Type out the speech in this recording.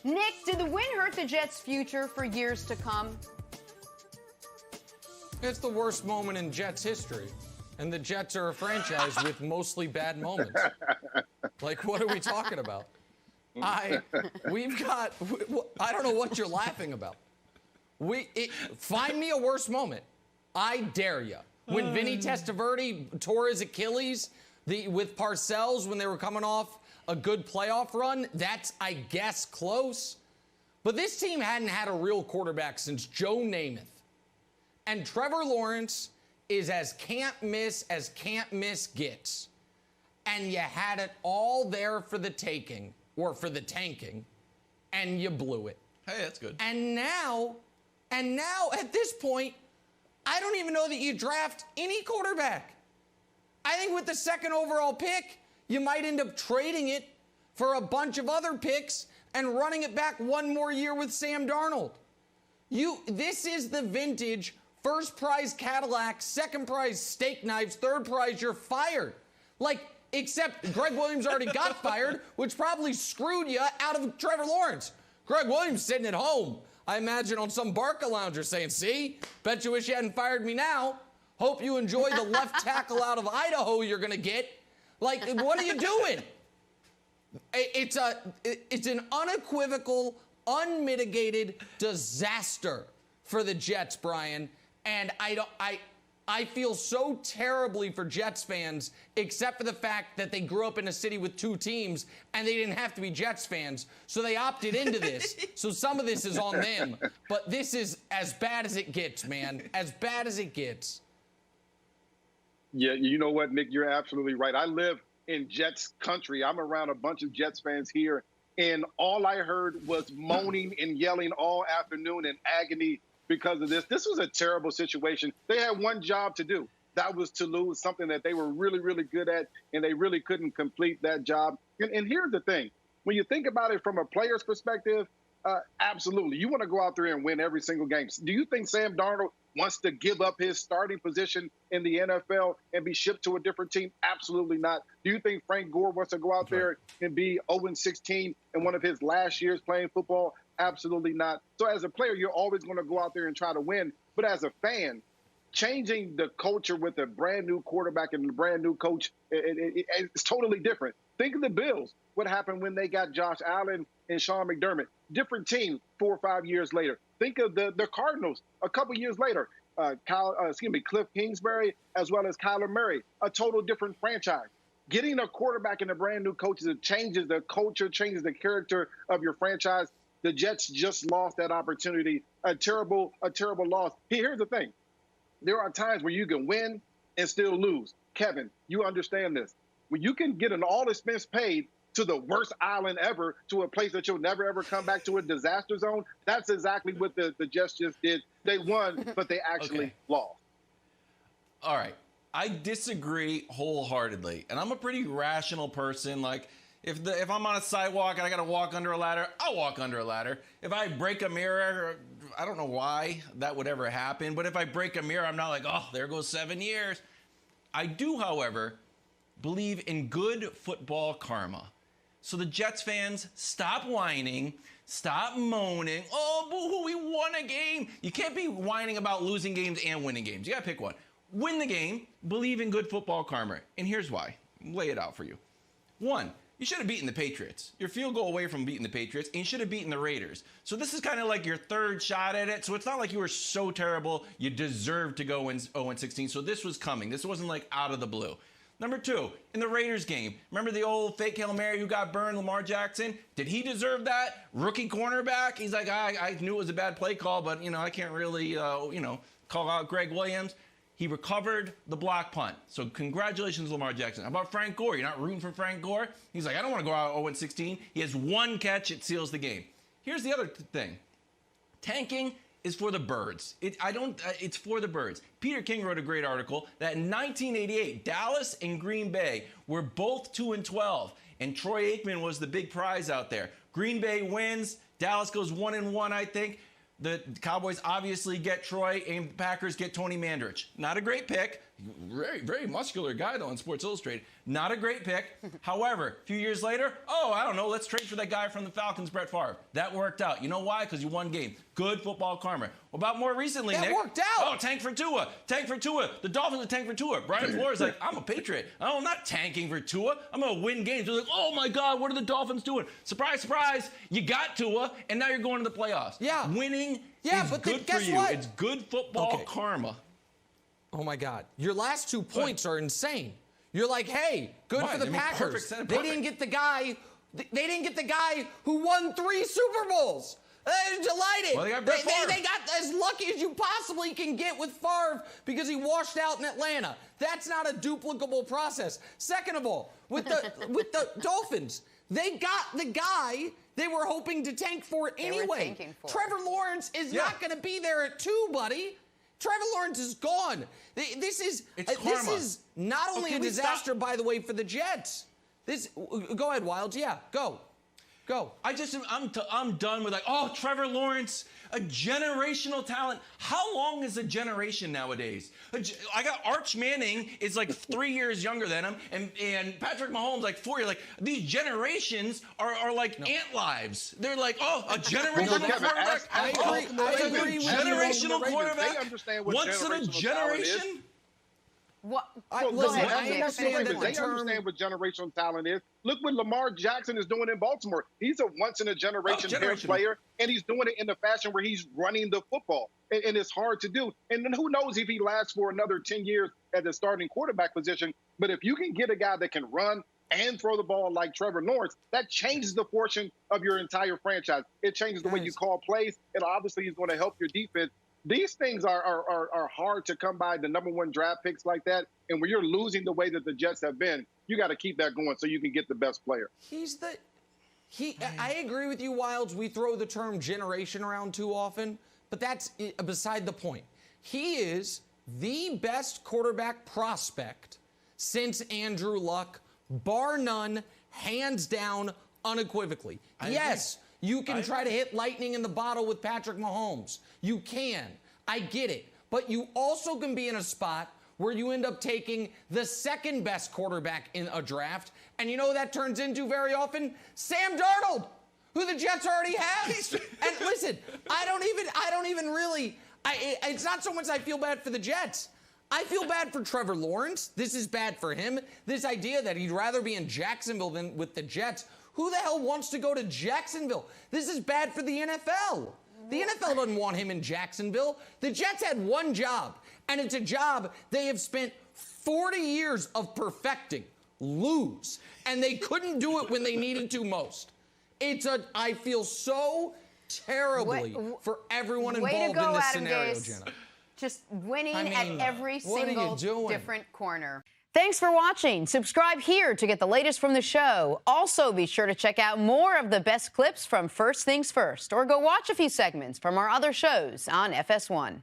Nick, did the win hurt the Jets' future for years to come? It's the worst moment in Jets history. And the Jets are a franchise with mostly bad moments. Like, what are we talking about? I don't know what you're laughing about. Find me a worse moment. I dare you. When Vinny Testaverde tore his Achilles with Parcells when they were coming off a good playoff run, that's, I guess, close. But this team hadn't had a real quarterback since Joe Namath. And Trevor Lawrence is as can't miss gets. And you had it all there for the taking, or for the tanking, and you blew it. Hey, that's good. And now at this point, I don't even know that you draft any quarterback. I think with the second overall pick, you might end up trading it for a bunch of other picks and running it back one more year with Sam Darnold. This is the vintage first prize Cadillac, second prize steak knives, third prize you're fired. Except Greg Williams already got fired, which probably screwed you out of Trevor Lawrence. Greg Williams sitting at home, I imagine, on some Barca lounger saying, see, bet you wish you hadn't fired me now. Hope you enjoy the left tackle out of Idaho you're going to get. What are you doing? It's an unequivocal, unmitigated disaster for the Jets, Brian. And I feel so terribly for Jets fans, except for the fact that they grew up in a city with two teams and they didn't have to be Jets fans. So they opted into this. So some of this is on them. But this is as bad as it gets, man. As bad as it gets. Yeah, you know what, Nick? You're absolutely right. I live in Jets country. I'm around a bunch of Jets fans here. And all I heard was moaning and yelling all afternoon in agony because of this. This was a terrible situation. They had one job to do. That was to lose, something that they were really, really good at, and they really couldn't complete that job. And here's the thing. When you think about it from a player's perspective, absolutely. You want to go out there and win every single game. Do you think Sam Darnold wants to give up his starting position in the NFL and be shipped to a different team? Absolutely not. Do you think Frank Gore wants to go out there and be 0-16 in one of his last years playing football? Absolutely not. So as a player, you're always going to go out there and try to win. But as a fan, changing the culture with a brand new quarterback and a brand new coach, it's totally different. Think of the Bills. What happened when they got Josh Allen and Sean McDermott? Different team 4 or 5 years later. Think of the Cardinals a couple years later. Cliff Kingsbury as well as Kyler Murray, a total different franchise. Getting a quarterback and a brand new coach changes the culture, changes the character of your franchise. The Jets just lost that opportunity. A terrible loss. Here's the thing. There are times where you can win and still lose. Kevin, you understand this. When you can get an all-expense paid to the worst island ever, to a place that you'll never, ever come back to, a disaster zone, that's exactly what the Jets just did. They won, but they actually lost. All right. I disagree wholeheartedly. And I'm a pretty rational person. If I'm on a sidewalk and I got to walk under a ladder, I'll walk under a ladder. If I break a mirror, I don't know why that would ever happen. But if I break a mirror, I'm not like, oh, there goes 7 years. I do, however, believe in good football karma. So the Jets fans, stop whining, stop moaning. Oh, boo-hoo, we won a game. You can't be whining about losing games and winning games. You got to pick one. Win the game, believe in good football karma. And here's why. Lay it out for you. One, you should have beaten the Patriots. You're a field goal away from beating the Patriots, and you should have beaten the Raiders. So this is kind of like your third shot at it. So it's not like you were so terrible you deserved to go 0-16. So this was coming. This wasn't like out of the blue. Number two, in the Raiders game, remember the old fake Hail Mary who got burned, Lamar Jackson? Did he deserve that? Rookie cornerback? He's like, I knew it was a bad play call, but, I can't really, call out Greg Williams. He recovered the block punt. So congratulations, Lamar Jackson. How about Frank Gore? You're not rooting for Frank Gore? He's like, I don't want to go out 0-16. He has one catch. It seals the game. Here's the other thing. Tanking is for the birds. It's for the birds. Peter King wrote a great article that in 1988, Dallas and Green Bay were both 2-12, and Troy Aikman was the big prize out there. Green Bay wins. Dallas goes 1-1, I think. The Cowboys obviously get Troy, and the Packers get Tony Mandrich. Not a great pick, Very, very muscular guy, though, in Sports Illustrated. Not a great pick. However, a few years later, I don't know, let's trade for that guy from the Falcons, Brett Favre. That worked out. You know why? Because you won game. Good football karma. What about more recently, Nick? That worked out. Oh, tank for Tua. Tank for Tua. The Dolphins are tank for Tua. Brian Flores like, I'm a Patriot. I'm not tanking for Tua. I'm going to win games. They're like, oh, my God, what are the Dolphins doing? Surprise, surprise. You got Tua, and now you're going to the playoffs. Yeah. Winning is but good guess for you. what? It's good football karma. Oh, my God. Your last 2 points are insane. You're like, hey, good for the Packers. They didn't get the guy. They didn't get the guy who won 3 Super Bowls. They're delighted. Well, they got Brett Favre. They got as lucky as you possibly can get with Favre because he washed out in Atlanta. That's not a duplicable process. Second of all, with the Dolphins, they got the guy they were hoping to tank for anyway. Trevor Lawrence is not going to be there at 2, buddy. Trevor Lawrence is gone. This is not only a disaster, by the way, for the Jets. Go ahead, Wilds. Yeah, go. I'm done with Trevor Lawrence, a generational talent. How long is a generation nowadays? I got Arch Manning is like 3 years younger than him, and Patrick Mahomes like 4 years. Like these generations are like ant lives. They're like, a generational quarterback. I agree. Generational quarterback. They understand what once in a generation. I understand what generational talent is. Look what Lamar Jackson is doing in Baltimore. He's a once-in-a-generation player, and he's doing it in a fashion where he's running the football, and it's hard to do. And then who knows if he lasts for another 10 years at the starting quarterback position. But if you can get a guy that can run and throw the ball like Trevor Lawrence, that changes the fortune of your entire franchise. It changes the way you call plays, and obviously he's going to help your defense. These things are hard to come by, the number 1 draft picks like that. And when you're losing the way that the Jets have been, you got to keep that going so you can get the best player. I agree with you, Wilds. We throw the term generation around too often, but that's beside the point. He is the best quarterback prospect since Andrew Luck, bar none, hands down, unequivocally. Yes. You can try to hit lightning in the bottle with Patrick Mahomes. You can. I get it. But you also can be in a spot where you end up taking the second best quarterback in a draft. And you know what that turns into very often? Sam Darnold, who the Jets already have. And listen, I don't even really, it's not so much I feel bad for the Jets. I feel bad for Trevor Lawrence. This is bad for him. This idea that he'd rather be in Jacksonville than with the Jets. Who the hell wants to go to Jacksonville? This is bad for the NFL. The NFL doesn't want him in Jacksonville. The Jets had one job, and it's a job they have spent 40 years of perfecting. Lose. And they couldn't do it when they needed to most. I feel so terribly for everyone involved in this scenario, Jenna. Just winning at every single different corner. Thanks for watching. Subscribe here to get the latest from the show. Also, be sure to check out more of the best clips from First Things First, or go watch a few segments from our other shows on FS1.